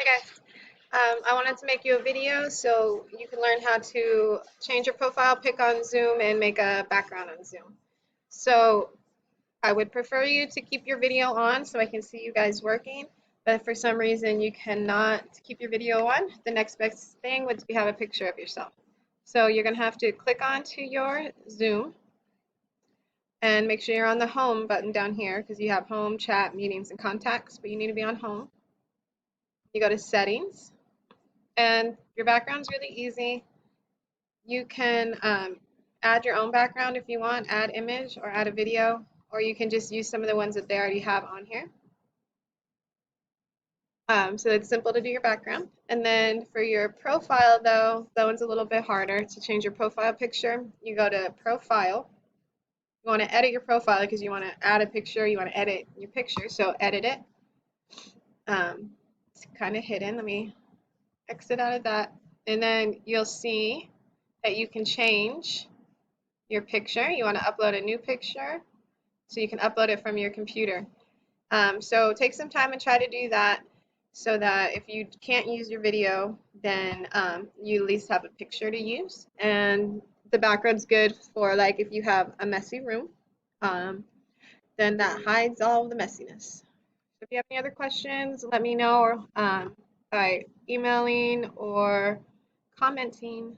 Hey guys, I wanted to make you a video so you can learn how to change your profile pic on Zoom and make a background on Zoom. So I would prefer you to keep your video on so I can see you guys working, but if for some reason you cannot keep your video on, the next best thing would be have a picture of yourself. So you're going to have to click onto your Zoom and make sure you're on the home button down here because you have home, chat, meetings, and contacts, but you need to be on home. You go to settings. And your background's really easy. You can add your own background if you want, add image or add a video, or you can just use some of the ones that they already have on here. So it's simple to do your background. And then for your profile, though, that one's a little bit harder to change your profile picture. You go to Profile. You want to edit your profile because you want to add a picture. You want to edit your picture, so edit it. It's kind of hidden. Let me exit out of that. And then you'll see that you can change your picture. You want to upload a new picture, so you can upload it from your computer. So take some time and try to do that so that if you can't use your video, then you at least have a picture to use. And the background's good for like if you have a messy room, then that hides all the messiness. If you have any other questions, let me know or by emailing or commenting.